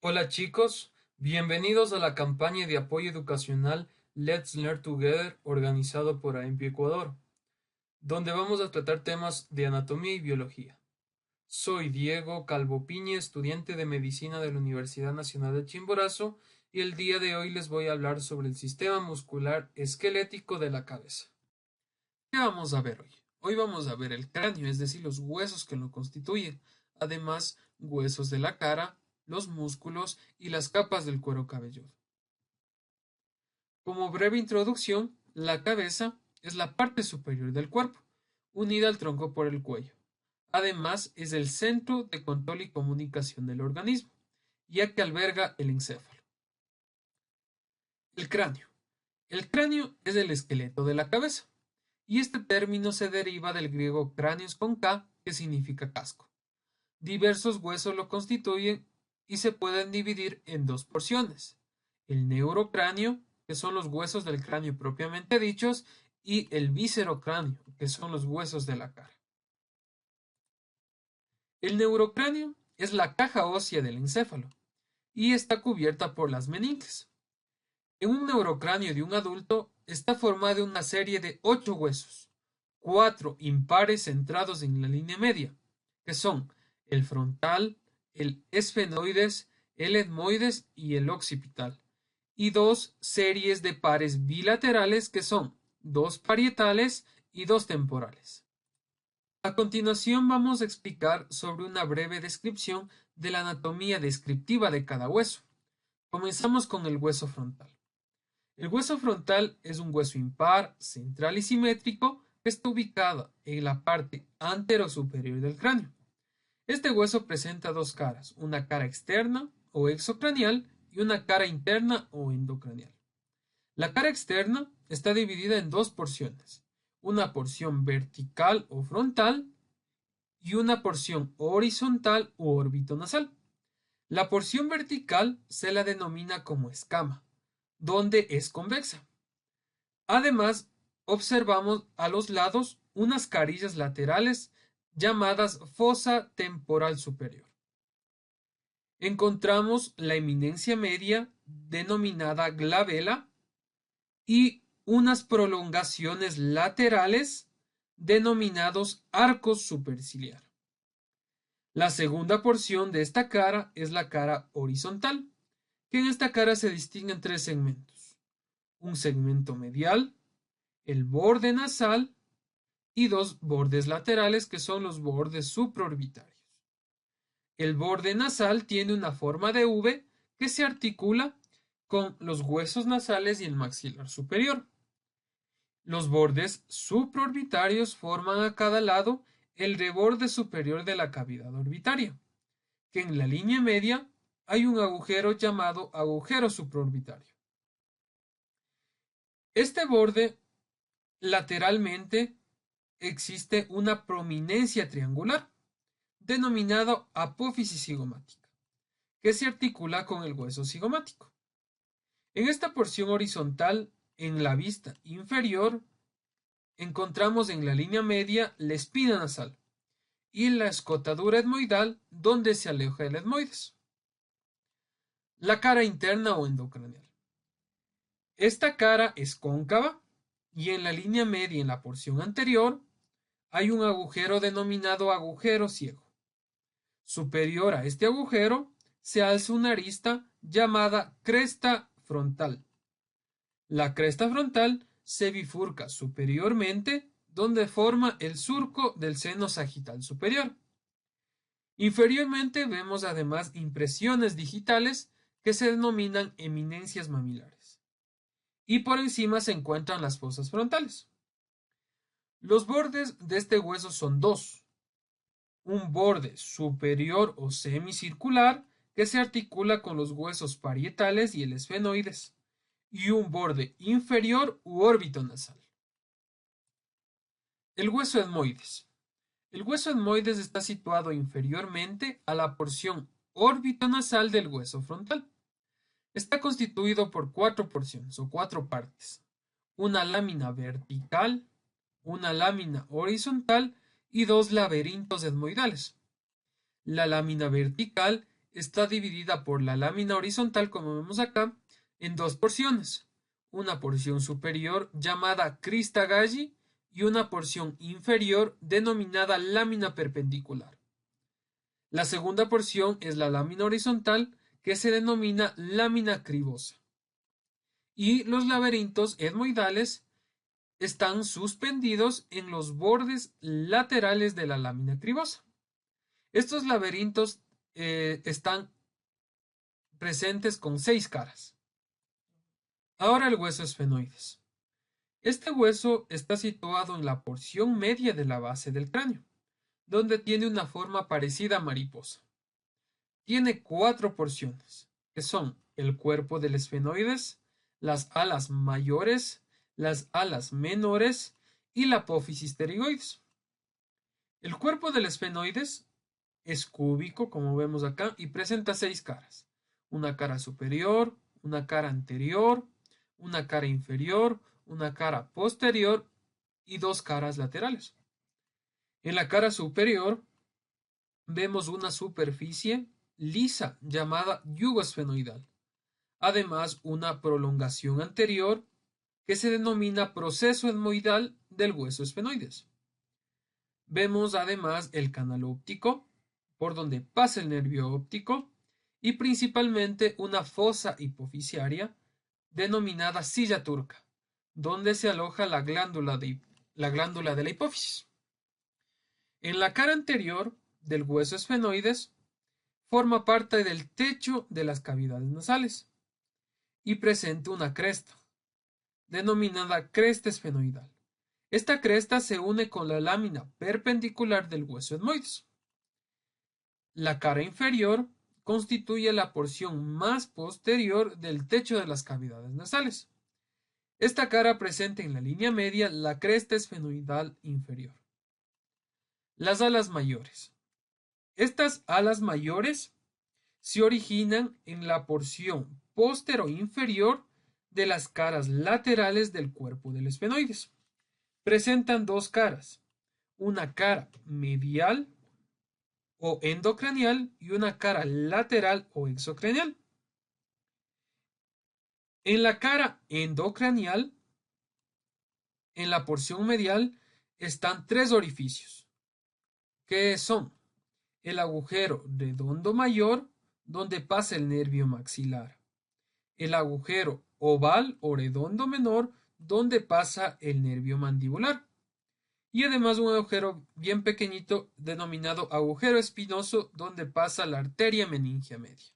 Hola chicos, bienvenidos a la campaña de apoyo educacional Let's Learn Together organizado por AEMPI Ecuador, donde vamos a tratar temas de anatomía y biología. Soy Diego Calvo Piña, estudiante de medicina de la Universidad Nacional de Chimborazo, y el día de hoy les voy a hablar sobre el sistema muscular esquelético de la cabeza. ¿Qué vamos a ver hoy? Hoy vamos a ver el cráneo, es decir, los huesos que lo constituyen, además huesos de la cara, los músculos y las capas del cuero cabelludo. Como breve introducción, la cabeza es la parte superior del cuerpo, unida al tronco por el cuello. Además, es el centro de control y comunicación del organismo, ya que alberga el encéfalo. El cráneo. El cráneo es el esqueleto de la cabeza, y este término se deriva del griego cráneos con K, que significa casco. Diversos huesos lo constituyen y se pueden dividir en dos porciones: el neurocráneo, que son los huesos del cráneo propiamente dichos, y el viscerocráneo, que son los huesos de la cara. El neurocráneo es la caja ósea del encéfalo y está cubierta por las meninges. En un neurocráneo de un adulto está formada de una serie de 8 huesos, 4 impares centrados en la línea media, que son el frontal, el esfenoides, el etmoides y el occipital, y 2 series de pares bilaterales que son 2 parietales y 2 temporales. A continuación vamos a explicar sobre una breve descripción de la anatomía descriptiva de cada hueso. Comenzamos con el hueso frontal. El hueso frontal es un hueso impar, central y simétrico que está ubicado en la parte antero-superior del cráneo. Este hueso presenta dos caras, una cara externa o exocranial y una cara interna o endocranial. La cara externa está dividida en dos porciones, una porción vertical o frontal y una porción horizontal u orbitonasal. La porción vertical se la denomina como escama, donde es convexa. Además, observamos a los lados unas carillas laterales llamadas fosa temporal superior. Encontramos la eminencia media denominada glabela y unas prolongaciones laterales denominados arcos superciliar. La segunda porción de esta cara es la cara horizontal, que en esta cara se distinguen tres segmentos: un segmento medial, el borde nasal y dos bordes laterales que son los bordes supraorbitarios. El borde nasal tiene una forma de V que se articula con los huesos nasales y el maxilar superior. Los bordes supraorbitarios forman a cada lado el reborde superior de la cavidad orbitaria, que en la línea media hay un agujero llamado agujero supraorbitario. Este borde lateralmente existe una prominencia triangular, denominada apófisis cigomática, que se articula con el hueso cigomático. En esta porción horizontal, en la vista inferior, encontramos en la línea media la espina nasal y la escotadura etmoidal donde se aloja el etmoides. La cara interna o endocranial. Esta cara es cóncava y en la línea media, en la porción anterior, hay un agujero denominado agujero ciego. Superior a este agujero se alza una arista llamada cresta frontal. La cresta frontal se bifurca superiormente donde forma el surco del seno sagital superior. Inferiormente vemos además impresiones digitales que se denominan eminencias mamilares. Y por encima se encuentran las fosas frontales. Los bordes de este hueso son dos: un borde superior o semicircular que se articula con los huesos parietales y el esfenoides, y un borde inferior u órbito nasal. El hueso etmoides. El hueso etmoides está situado inferiormente a la porción órbito-nasal del hueso frontal. Está constituido por cuatro porciones o cuatro partes: una lámina vertical, una lámina horizontal y dos laberintos etmoidales. La lámina vertical está dividida por la lámina horizontal, como vemos acá, en dos porciones. Una porción superior llamada crista galli y una porción inferior denominada lámina perpendicular. La segunda porción es la lámina horizontal, que se denomina lámina cribosa. Y los laberintos etmoidales están suspendidos en los bordes laterales de la lámina cribosa. Estos laberintos están presentes con 6 caras. Ahora el hueso esfenoides. Este hueso está situado en la porción media de la base del cráneo, donde tiene una forma parecida a mariposa. Tiene 4 porciones, que son el cuerpo del esfenoides, las alas mayores, las alas menores y la apófisis pterigoides. El cuerpo del esfenoides es cúbico, como vemos acá, y presenta 6 caras. Una cara superior, una cara anterior, una cara inferior, una cara posterior y 2 caras laterales. En la cara superior vemos una superficie lisa llamada yugo esfenoidal. Además, una prolongación anterior que se denomina proceso etmoidal del hueso esfenoides. Vemos además el canal óptico, por donde pasa el nervio óptico, y principalmente una fosa hipofisiaria denominada silla turca, donde se aloja la glándula de la hipófisis. En la cara anterior del hueso esfenoides forma parte del techo de las cavidades nasales y presenta una cresta, denominada cresta esfenoidal. Esta cresta se une con la lámina perpendicular del hueso etmoides. La cara inferior constituye la porción más posterior del techo de las cavidades nasales. Esta cara presenta en la línea media la cresta esfenoidal inferior. Las alas mayores. Estas alas mayores se originan en la porción postero-inferior de las caras laterales del cuerpo del esfenoides. Presentan 2 caras, una cara medial o endocranial y una cara lateral o exocranial. En la cara endocranial, en la porción medial, están 3 orificios, que son el agujero redondo mayor, donde pasa el nervio maxilar, el agujero oval o redondo menor, donde pasa el nervio mandibular, y además un agujero bien pequeñito denominado agujero espinoso, donde pasa la arteria meningia media.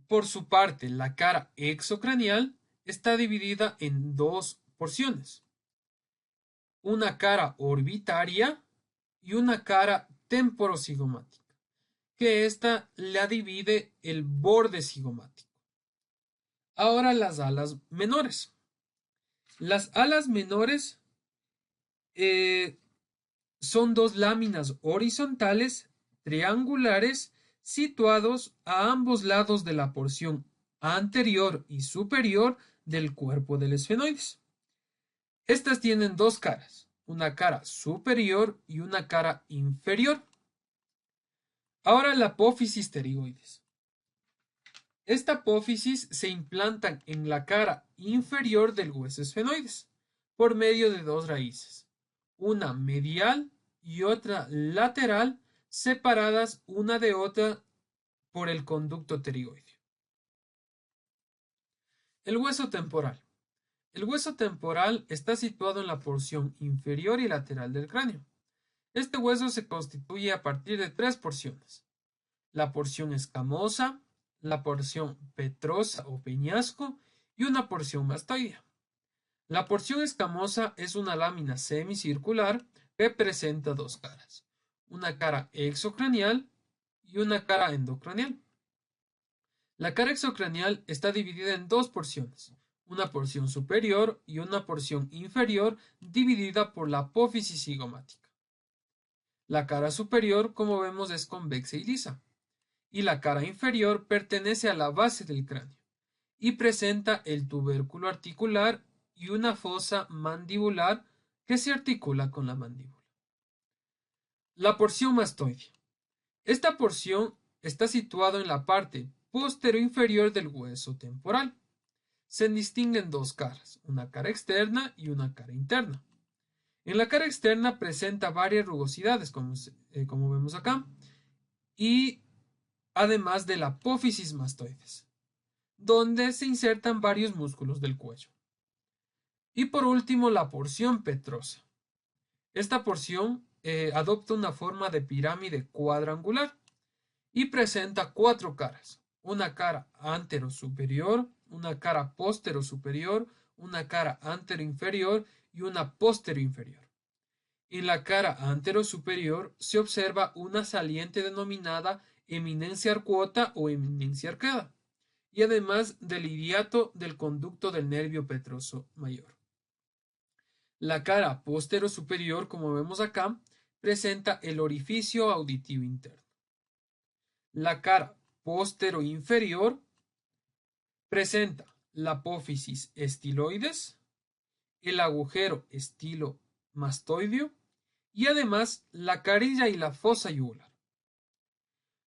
Por su parte, la cara exocranial está dividida en 2 porciones, una cara orbitaria y una cara temporocigomática, que esta la divide el borde cigomático. Ahora las alas menores. Las alas menores son 2 láminas horizontales triangulares situados a ambos lados de la porción anterior y superior del cuerpo del esfenoides. Estas tienen 2 caras, una cara superior y una cara inferior. Ahora la apófisis pterigoides. Esta apófisis se implanta en la cara inferior del hueso esfenoides por medio de 2 raíces, una medial y otra lateral, separadas una de otra por el conducto pterigoideo. El hueso temporal. El hueso temporal está situado en la porción inferior y lateral del cráneo. Este hueso se constituye a partir de 3 porciones: la porción escamosa, la porción petrosa o peñasco y una porción mastoidea. La porción escamosa es una lámina semicircular que presenta 2 caras, una cara exocranial y una cara endocranial. La cara exocranial está dividida en 2 porciones, una porción superior y una porción inferior dividida por la apófisis cigomática. La cara superior, como vemos, es convexa y lisa, y la cara inferior pertenece a la base del cráneo y presenta el tubérculo articular y una fosa mandibular que se articula con la mandíbula. La porción mastoidea. Esta porción está situada en la parte posterior-inferior del hueso temporal. Se distinguen dos caras, una cara externa y una cara interna. En la cara externa presenta varias rugosidades, como vemos acá, y además de la apófisis mastoides, donde se insertan varios músculos del cuello. Y por último, la porción petrosa. Esta porción adopta una forma de pirámide cuadrangular y presenta cuatro caras: una cara antero-superior, una cara postero-superior, una cara antero-inferior y una postero-inferior. En la cara antero-superior se observa una saliente denominada eminencia arcuata o eminencia arcada, y además del iliato del conducto del nervio petroso mayor. La cara postero-superior, como vemos acá, presenta el orificio auditivo interno. La cara postero-inferior presenta la apófisis estiloides, el agujero estilomastoideo y además la carilla y la fosa yugular.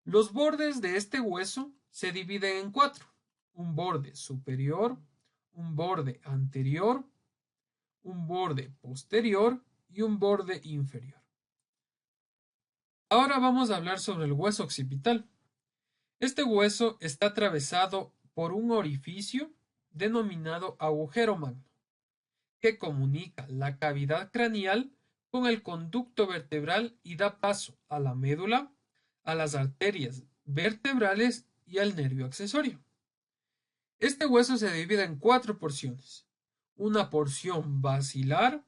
Los bordes de este hueso se dividen en cuatro: un borde superior, un borde anterior, un borde posterior y un borde inferior. Ahora vamos a hablar sobre el hueso occipital. Este hueso está atravesado por un orificio denominado agujero magno, que comunica la cavidad craneal con el conducto vertebral y da paso a la médula, a las arterias vertebrales y al nervio accesorio. Este hueso se divide en cuatro porciones: una porción basilar,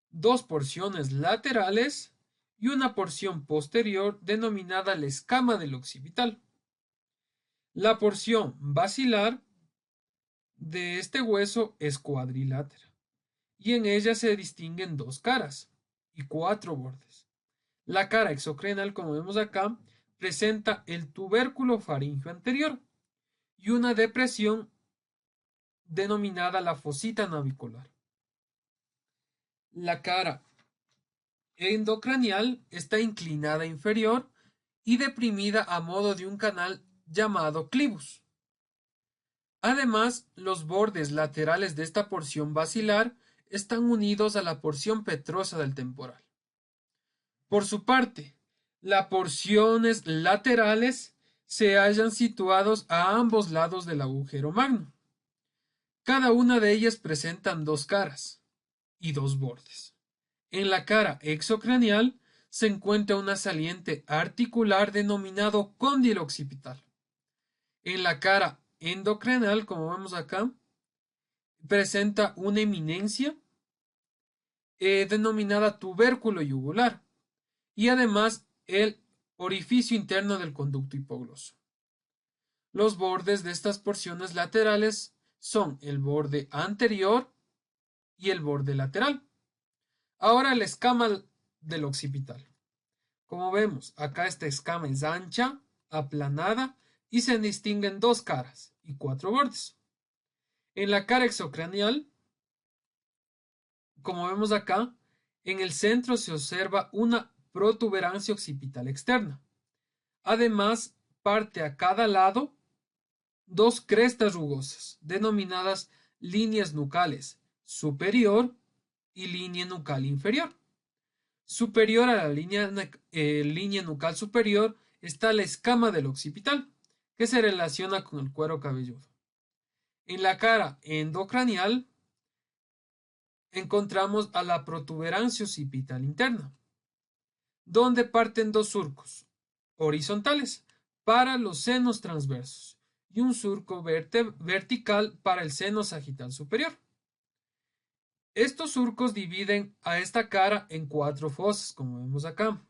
dos porciones laterales y una porción posterior denominada la escama del occipital. La porción basilar de este hueso es cuadrilátera y en ella se distinguen dos caras y cuatro bordes. La cara exocrenal, como vemos acá, presenta el tubérculo faríngeo anterior y una depresión denominada la fosita navicular. La cara endocranial está inclinada inferior y deprimida a modo de un canal llamado clivus. Además, los bordes laterales de esta porción basilar están unidos a la porción petrosa del temporal. Por su parte, las porciones laterales se hallan situados a ambos lados del agujero magno. Cada una de ellas presentan dos caras y dos bordes. En la cara exocranial se encuentra una saliente articular denominado cóndilo occipital. En la cara endocranial, como vemos acá, presenta una eminencia denominada tubérculo yugular y además el orificio interno del conducto hipogloso. Los bordes de estas porciones laterales son el borde anterior y el borde lateral. Ahora la escama del occipital. Como vemos, acá esta escama es ancha, aplanada y se distinguen dos caras y cuatro bordes. En la cara exocranial, como vemos acá, en el centro se observa una protuberancia occipital externa. Además, parte a cada lado dos crestas rugosas, denominadas líneas nucales superior y línea nucal inferior. Superior a la línea nucal superior está la escama del occipital, que se relaciona con el cuero cabelludo. En la cara endocranial encontramos a la protuberancia occipital interna, donde parten dos surcos horizontales para los senos transversos y un surco vertical para el seno sagital superior. Estos surcos dividen a esta cara en cuatro fosas, como vemos acá: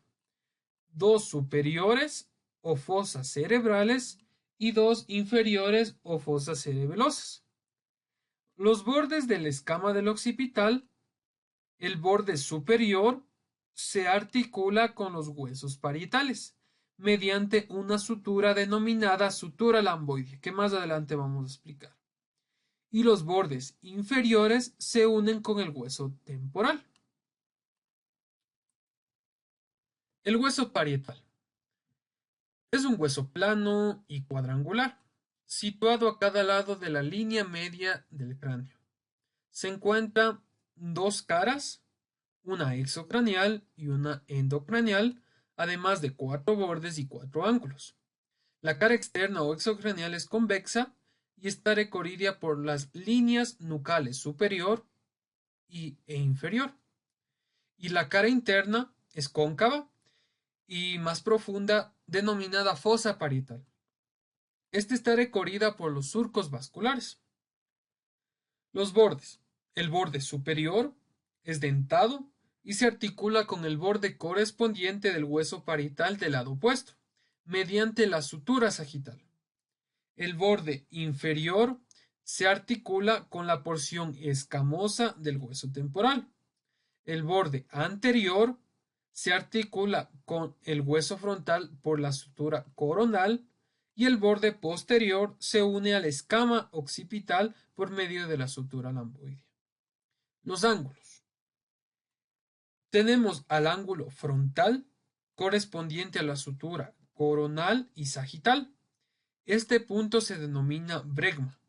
dos superiores o fosas cerebrales y dos inferiores o fosas cerebelosas. Los bordes de la escama del occipital, el borde superior se articula con los huesos parietales mediante una sutura denominada sutura lamboide, que más adelante vamos a explicar. Y los bordes inferiores se unen con el hueso temporal. El hueso parietal. Es un hueso plano y cuadrangular, situado a cada lado de la línea media del cráneo. Se encuentran dos caras, una exocranial y una endocranial, además de cuatro bordes y cuatro ángulos. La cara externa o exocranial es convexa y está recorrida por las líneas nucales superior e inferior. Y la cara interna es cóncava y más profunda, denominada fosa parietal. Esta está recorrida por los surcos vasculares. Los bordes. El borde superior es dentado y se articula con el borde correspondiente del hueso parietal del lado opuesto, mediante la sutura sagital. El borde inferior se articula con la porción escamosa del hueso temporal. El borde anterior se articula con el hueso frontal por la sutura coronal y el borde posterior se une a la escama occipital por medio de la sutura lamboidea. Los ángulos. Tenemos al ángulo frontal correspondiente a la sutura coronal y sagital. Este punto se denomina bregma.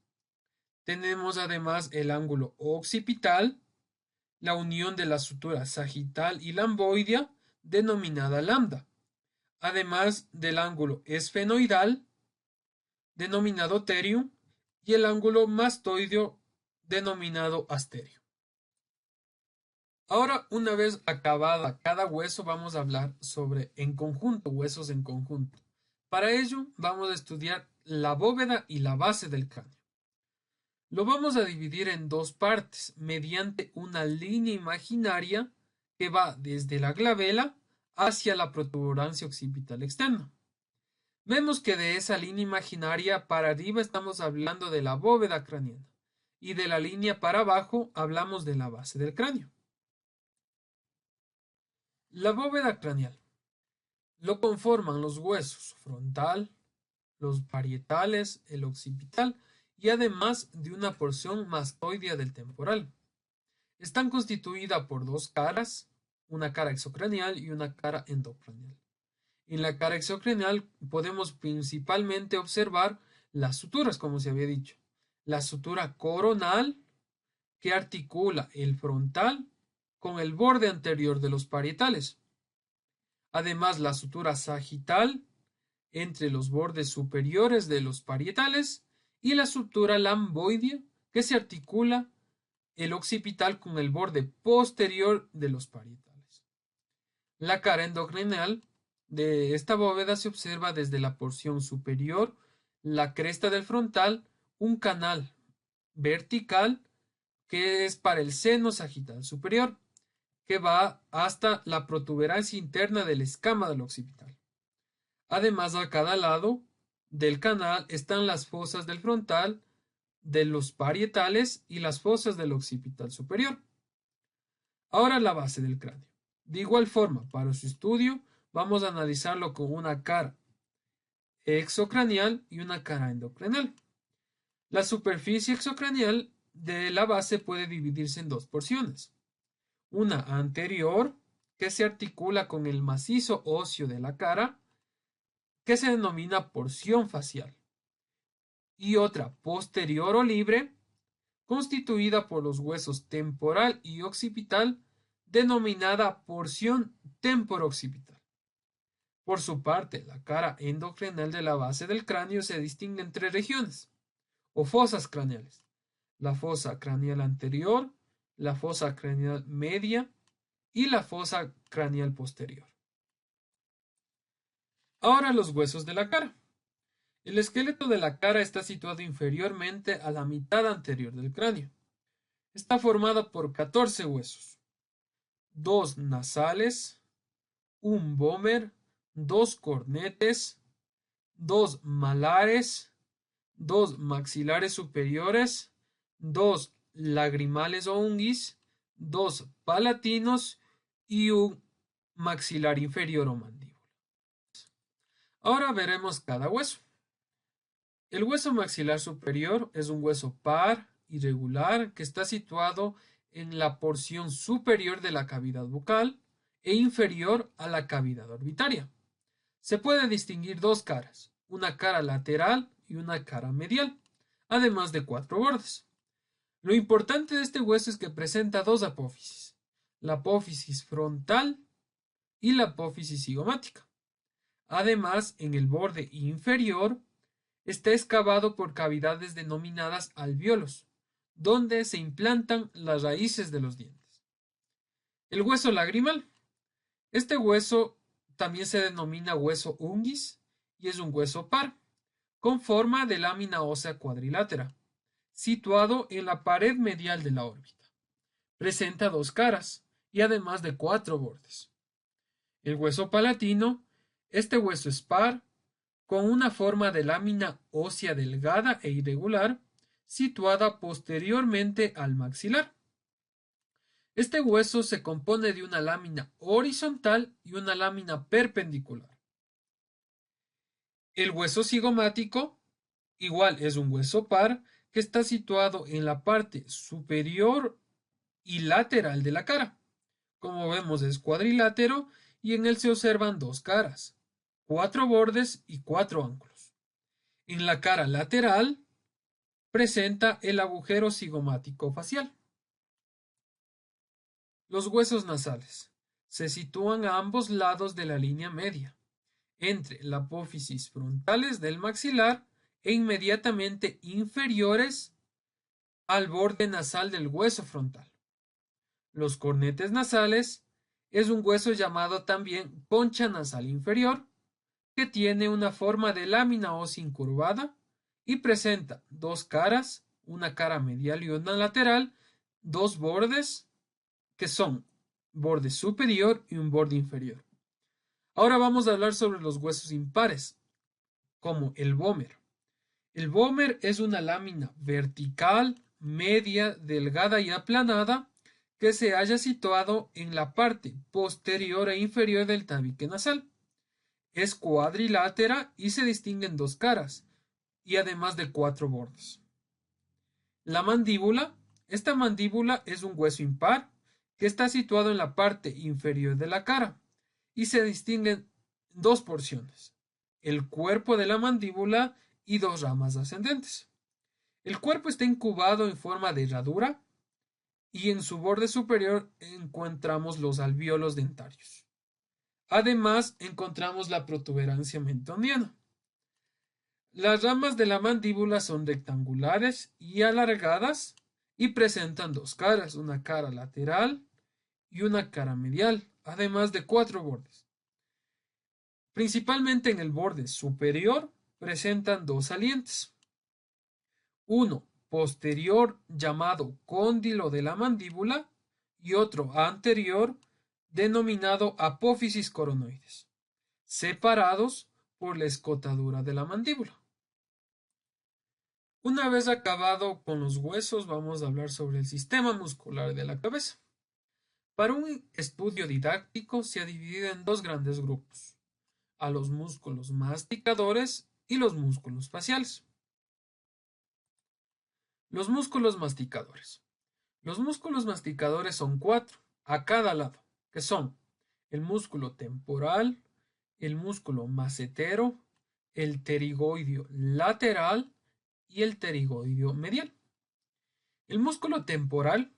Tenemos además el ángulo occipital, la unión de la sutura sagital y lamboidea, denominada lambda, además del ángulo esfenoidal, denominado terium, y el ángulo mastoideo, denominado asterio. Ahora, una vez acabada cada hueso, vamos a hablar sobre en conjunto, huesos en conjunto. Para ello, vamos a estudiar la bóveda y la base del cráneo. Lo vamos a dividir en dos partes mediante una línea imaginaria que va desde la glabela hacia la protuberancia occipital externa. Vemos que de esa línea imaginaria para arriba estamos hablando de la bóveda craneana y de la línea para abajo hablamos de la base del cráneo. La bóveda craneal lo conforman los huesos frontal, los parietales, el occipital y además de una porción mastoidea del temporal. Están constituidas por dos caras, una cara exocranial y una cara endocranial. En la cara exocranial podemos principalmente observar las suturas, como se había dicho. La sutura coronal, que articula el frontal con el borde anterior de los parietales. Además, la sutura sagital entre los bordes superiores de los parietales y la sutura lamboidea, que se articula el occipital con el borde posterior de los parietales. La cara endocrinal de esta bóveda se observa desde la porción superior, la cresta del frontal, un canal vertical que es para el seno sagital superior, que va hasta la protuberancia interna de la escama del occipital. Además, a cada lado del canal están las fosas del frontal, de los parietales y las fosas del occipital superior. Ahora la base del cráneo. De igual forma, para su estudio, vamos a analizarlo con una cara exocranial y una cara endocranial. La superficie exocranial de la base puede dividirse en dos porciones. Una anterior, que se articula con el macizo óseo de la cara, que se denomina porción facial, y otra posterior o libre, constituida por los huesos temporal y occipital, denominada porción temporooccipital. Por su parte, la cara endocranial de la base del cráneo se distingue en tres regiones, o fosas craneales: la fosa craneal anterior, la fosa craneal media y la fosa craneal posterior. Ahora los huesos de la cara. El esqueleto de la cara está situado inferiormente a la mitad anterior del cráneo. Está formado por 14 huesos, 2 nasales, un vómer, 2 cornetes, 2 malares, 2 maxilares superiores, 2 lagrimales o unguis, 2 palatinos y un maxilar inferior o mandíbula. Ahora veremos cada hueso. El hueso maxilar superior es un hueso par, irregular, que está situado en la porción superior de la cavidad bucal e inferior a la cavidad orbitaria. Se puede distinguir dos caras, una cara lateral y una cara medial, además de cuatro bordes. Lo importante de este hueso es que presenta dos apófisis, la apófisis frontal y la apófisis cigomática. Además, en el borde inferior está excavado por cavidades denominadas alvéolos, donde se implantan las raíces de los dientes. El hueso lagrimal. Este hueso también se denomina hueso unguis y es un hueso par, con forma de lámina ósea cuadrilátera, situado en la pared medial de la órbita. Presenta dos caras y además de cuatro bordes. El hueso palatino. Este hueso es par, con una forma de lámina ósea delgada e irregular, situada posteriormente al maxilar. Este hueso se compone de una lámina horizontal y una lámina perpendicular. El hueso cigomático, igual es un hueso par, que está situado en la parte superior y lateral de la cara. Como vemos es cuadrilátero y en él se observan dos caras, cuatro bordes y cuatro ángulos. En la cara lateral presenta el agujero cigomático facial. Los huesos nasales se sitúan a ambos lados de la línea media, entre la apófisis frontales del maxilar e inmediatamente inferiores al borde nasal del hueso frontal. Los cornetes nasales es un hueso llamado también concha nasal inferior, que tiene una forma de lámina ósea incurvada y presenta dos caras, una cara medial y una lateral, dos bordes que son borde superior y un borde inferior. Ahora vamos a hablar sobre los huesos impares, como el vómer. El vómer es una lámina vertical, media, delgada y aplanada que se halla situado en la parte posterior e inferior del tabique nasal. Es cuadrilátera y se distinguen dos caras, y además de cuatro bordes. La mandíbula. Esta mandíbula es un hueso impar que está situado en la parte inferior de la cara y se distinguen dos porciones, el cuerpo de la mandíbula y dos ramas ascendentes. El cuerpo está incubado en forma de herradura y en su borde superior encontramos los alvéolos dentarios. Además, encontramos la protuberancia mentoniana. Las ramas de la mandíbula son rectangulares y alargadas y presentan dos caras, una cara lateral y una cara medial, además de cuatro bordes. Principalmente en el borde superior presentan dos salientes. Uno posterior llamado cóndilo de la mandíbula y otro anterior denominado apófisis coronoides, separados por la escotadura de la mandíbula. Una vez acabado con los huesos, vamos a hablar sobre el sistema muscular de la cabeza. Para un estudio didáctico se ha dividido en dos grandes grupos, a los músculos masticadores y los músculos faciales. Los músculos masticadores. Los músculos masticadores son cuatro a cada lado, que son el músculo temporal, el músculo macetero, el pterigoideo lateral y el pterigoideo medial. El músculo temporal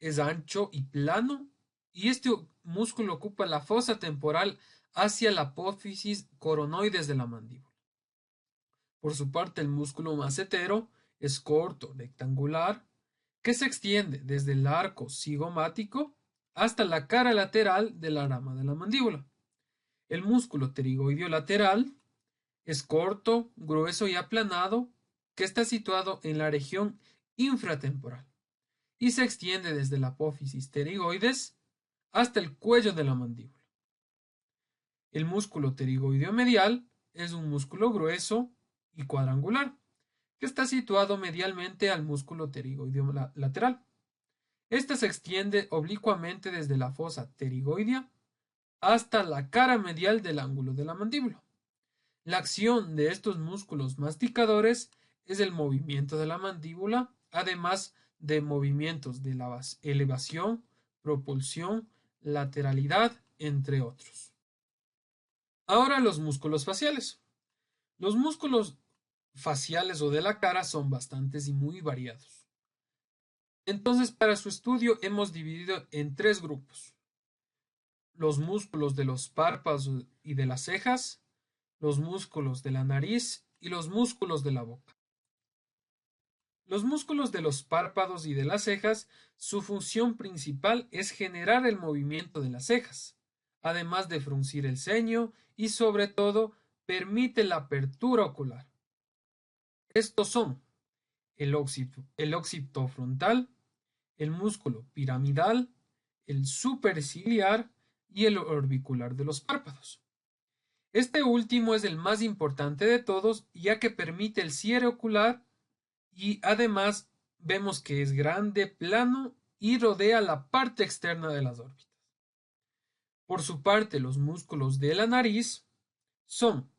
es ancho y plano y este músculo ocupa la fosa temporal hacia la apófisis coronoides de la mandíbula. Por su parte, el músculo macetero es corto, rectangular, que se extiende desde el arco cigomático hasta la cara lateral de la rama de la mandíbula. El músculo pterigoideo lateral es corto, grueso y aplanado, que está situado en la región infratemporal y se extiende desde la apófisis pterigoides hasta el cuello de la mandíbula. El músculo pterigoideo medial es un músculo grueso y cuadrangular que está situado medialmente al músculo pterigoideo lateral. Este se extiende oblicuamente desde la fosa pterigoidea hasta la cara medial del ángulo de la mandíbula. La acción de estos músculos masticadores es el movimiento de la mandíbula, además de movimientos de elevación, propulsión, lateralidad, entre otros. Ahora los músculos faciales. Los músculos faciales o de la cara son bastantes y muy variados. Entonces, para su estudio hemos dividido en tres grupos: los músculos de los párpados y de las cejas, los músculos de la nariz y los músculos de la boca. Los músculos de los párpados y de las cejas, su función principal es generar el movimiento de las cejas, además de fruncir el ceño y sobre todo permite la apertura ocular. Estos son el óccipito frontal, el músculo piramidal, el superciliar y el orbicular de los párpados. Este último es el más importante de todos, ya que permite el cierre ocular y además vemos que es grande, plano y rodea la parte externa de las órbitas. Por su parte, los músculos de la nariz son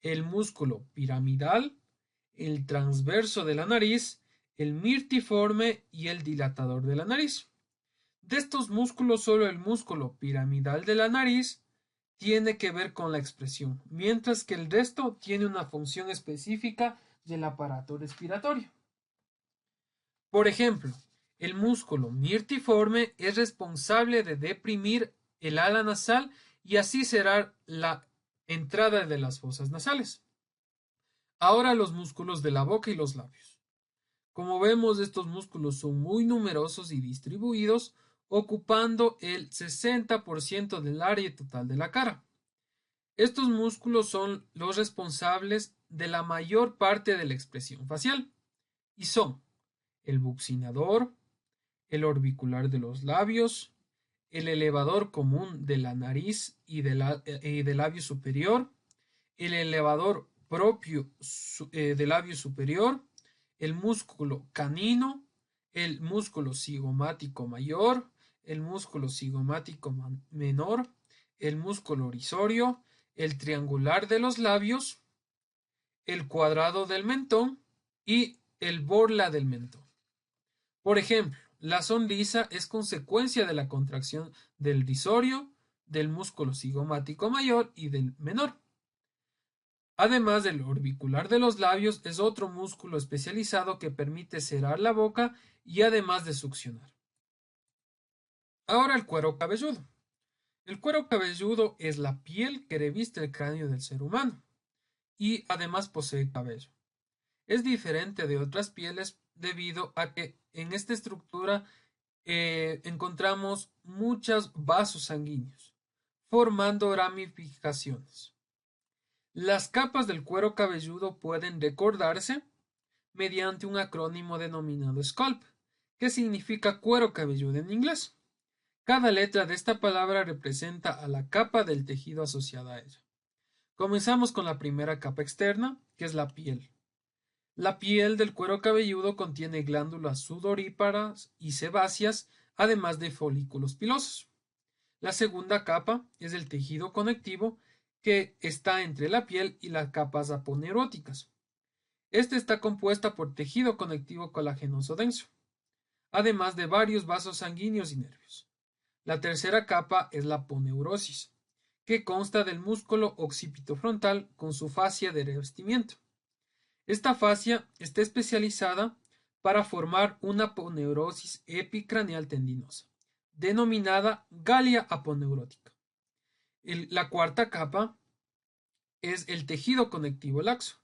el músculo piramidal, el transverso de la nariz, el mirtiforme y el dilatador de la nariz. De estos músculos, solo el músculo piramidal de la nariz tiene que ver con la expresión, mientras que el resto tiene una función específica del aparato respiratorio. Por ejemplo, el músculo mirtiforme es responsable de deprimir el ala nasal y así será la entrada de las fosas nasales. Ahora los músculos de la boca y los labios. Como vemos, estos músculos son muy numerosos y distribuidos, ocupando el 60% del área total de la cara. Estos músculos son los responsables de la mayor parte de la expresión facial y son el buccinador, el orbicular de los labios, el elevador común de la nariz y del labio superior, el elevador propio del labio superior, el músculo canino, el músculo cigomático mayor, el músculo cigomático menor, el músculo orisorio, el triangular de los labios, el cuadrado del mentón y el borla del mentón. Por ejemplo, la sonrisa es consecuencia de la contracción del risorio, del músculo cigomático mayor y del menor. Además del orbicular de los labios, es otro músculo especializado que permite cerrar la boca y además de succionar. Ahora el cuero cabelludo. El cuero cabelludo es la piel que reviste el cráneo del ser humano y además posee cabello. Es diferente de otras pieles debido a que en esta estructura encontramos muchos vasos sanguíneos, formando ramificaciones. Las capas del cuero cabelludo pueden recordarse mediante un acrónimo denominado SCALP, que significa cuero cabelludo en inglés. Cada letra de esta palabra representa a la capa del tejido asociada a ella. Comenzamos con la primera capa externa, que es la piel. La piel del cuero cabelludo contiene glándulas sudoríparas y sebáceas, además de folículos pilosos. La segunda capa es el tejido conectivo, que está entre la piel y las capas aponeuróticas. Esta está compuesta por tejido conectivo colagenoso denso, además de varios vasos sanguíneos y nervios. La tercera capa es la aponeurosis, que consta del músculo occipito frontal con su fascia de revestimiento. Esta fascia está especializada para formar una aponeurosis epicraneal tendinosa, denominada galia aponeurótica. La cuarta capa es el tejido conectivo laxo,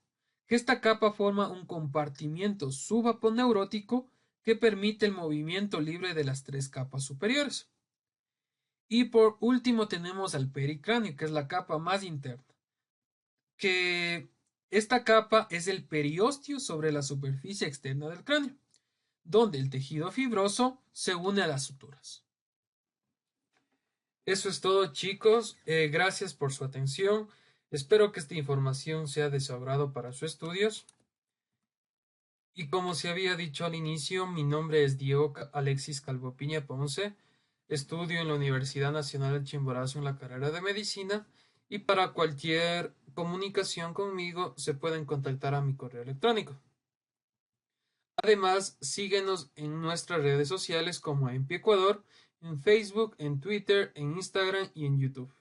que esta capa forma un compartimiento subaponeurótico que permite el movimiento libre de las tres capas superiores. Y por último tenemos al pericráneo, que es la capa más interna, que esta capa es el periósteo sobre la superficie externa del cráneo, donde el tejido fibroso se une a las suturas. Eso es todo, chicos. Gracias por su atención. Espero que esta información sea de su agrado para sus estudios. Y como se había dicho al inicio, mi nombre es Diego Alexis Calvo Piña Ponce. Estudio en la Universidad Nacional de Chimborazo en la carrera de Medicina. Y para cualquier comunicación conmigo se pueden contactar a mi correo electrónico. Además, síguenos en nuestras redes sociales como EMPI Ecuador, en Facebook, en Twitter, en Instagram y en YouTube.